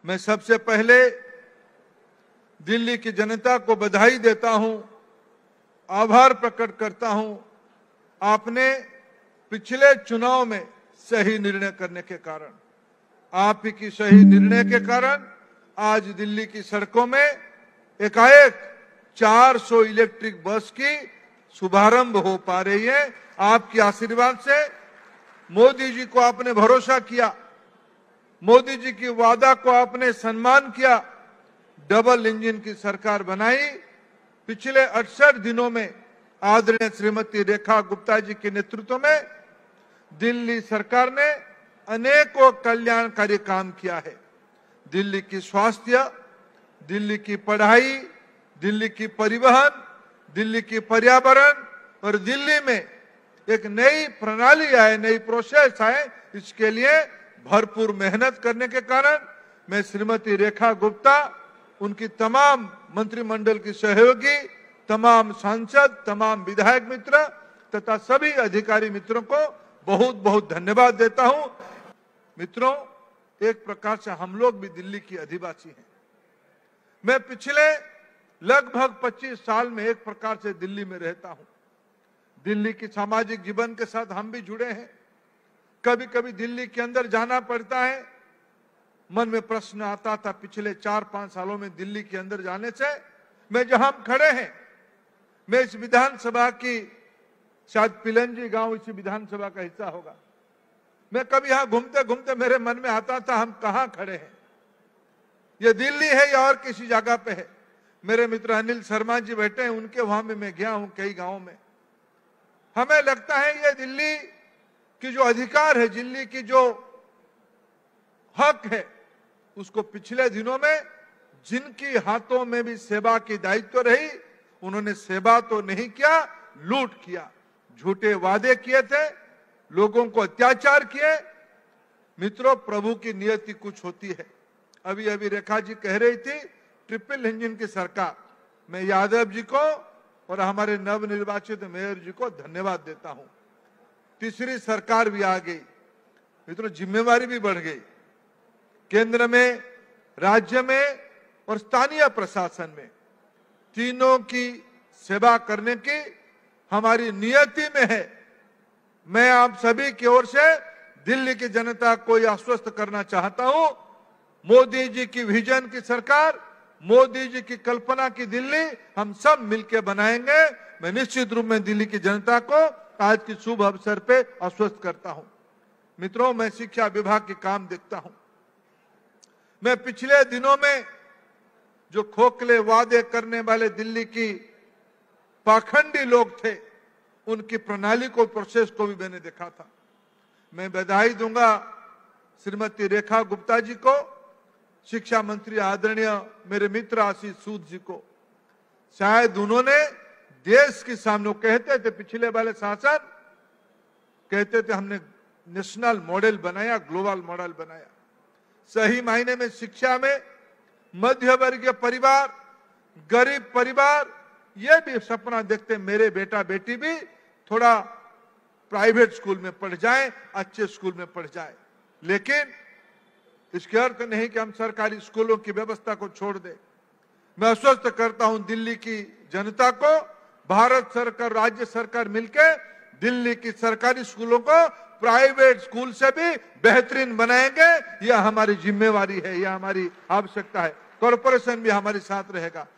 मैं सबसे पहले दिल्ली की जनता को बधाई देता हूं, आभार प्रकट करता हूं। आपने पिछले चुनाव में सही निर्णय करने के कारण, आप ही की सही निर्णय के कारण आज दिल्ली की सड़कों में एकाएक 400 इलेक्ट्रिक बस की शुभारंभ हो पा रही है। आपके आशीर्वाद से मोदी जी को आपने भरोसा किया, मोदी जी की वादा को आपने सम्मान किया, डबल इंजन की सरकार बनाई। पिछले 68 दिनों में आदरणीय श्रीमती रेखा गुप्ता जी के नेतृत्व में दिल्ली सरकार ने अनेकों कल्याणकारी काम किया है। दिल्ली की स्वास्थ्य, दिल्ली की पढ़ाई, दिल्ली की परिवहन, दिल्ली की पर्यावरण और दिल्ली में एक नई प्रणाली आए, नई प्रोसेस आए, इसके लिए भरपूर मेहनत करने के कारण मैं श्रीमती रेखा गुप्ता, उनकी तमाम मंत्रिमंडल की सहयोगी, तमाम सांसद, तमाम विधायक मित्र तथा सभी अधिकारी मित्रों को बहुत बहुत धन्यवाद देता हूं। मित्रों, एक प्रकार से हम लोग भी दिल्ली की अधिवासी हैं। मैं पिछले लगभग 25 साल में एक प्रकार से दिल्ली में रहता हूं। दिल्ली की सामाजिक जीवन के साथ हम भी जुड़े हैं। कभी कभी दिल्ली के अंदर जाना पड़ता है। मन में प्रश्न आता था पिछले 4-5 सालों में दिल्ली के अंदर जाने से, मैं जहां हम खड़े हैं, मैं इस विधानसभा की, शायद पिलंजी गांव इसी विधानसभा का हिस्सा होगा, मैं कभी यहां घूमते घूमते मेरे मन में आता था हम कहां खड़े हैं, ये दिल्ली है या और किसी जगह पे है। मेरे मित्र अनिल शर्मा जी बैठे हैं, उनके वहां में मैं गया हूं कई गांवों में। हमें लगता है ये दिल्ली की जो अधिकार है, दिल्ली की जो हक है, उसको पिछले दिनों में जिनकी हाथों में भी सेवा की दायित्व रही, उन्होंने सेवा तो नहीं किया, लूट किया, झूठे वादे किए थे, लोगों को अत्याचार किए। मित्रों, प्रभु की नियति कुछ होती है। अभी अभी रेखा जी कह रही थी ट्रिपल इंजन की सरकार। मैं यादव जी को और हमारे नवनिर्वाचित मेयर जी को धन्यवाद देता हूं। तीसरी सरकार भी आ गई। मित्रों, जिम्मेवारी भी बढ़ गई। केंद्र में, राज्य में और स्थानीय प्रशासन में, तीनों की सेवा करने की हमारी नियति में है। मैं आप सभी की ओर से दिल्ली की जनता को यह आश्वस्त करना चाहता हूं, मोदी जी की विजन की सरकार, मोदी जी की कल्पना की दिल्ली हम सब मिलकर बनाएंगे। मैं निश्चित रूप में दिल्ली की जनता को आज की शुभ अवसर पे आश्वस्त करता हूं। मित्रों, मैं शिक्षा विभाग के काम देखता हूं। मैं पिछले दिनों में जो खोखले वादे करने वाले दिल्ली की पाखंडी लोग थे, उनकी प्रणाली को, प्रोसेस को भी मैंने देखा था। मैं बधाई दूंगा श्रीमती रेखा गुप्ता जी को, शिक्षा मंत्री आदरणीय मेरे मित्र आशीष सूद जी को। शायद उन्होंने देश के सामने, कहते थे पिछले वाले शासन, कहते थे हमने नेशनल मॉडल बनाया, ग्लोबल मॉडल बनाया। सही मायने में शिक्षा में मध्य वर्गीय परिवार, गरीब परिवार ये भी सपना देखते मेरे बेटा बेटी भी थोड़ा प्राइवेट स्कूल में पढ़ जाए, अच्छे स्कूल में पढ़ जाए। लेकिन इसके अर्थ नहीं कि हम सरकारी स्कूलों की व्यवस्था को छोड़ दें। मैं आश्वस्त करता हूं दिल्ली की जनता को, भारत सरकार, राज्य सरकार मिलकर दिल्ली की सरकारी स्कूलों को प्राइवेट स्कूल से भी बेहतरीन बनाएंगे। यह हमारी जिम्मेवारी है, यह हमारी आवश्यकता है। कॉरपोरेशन भी हमारे साथ रहेगा।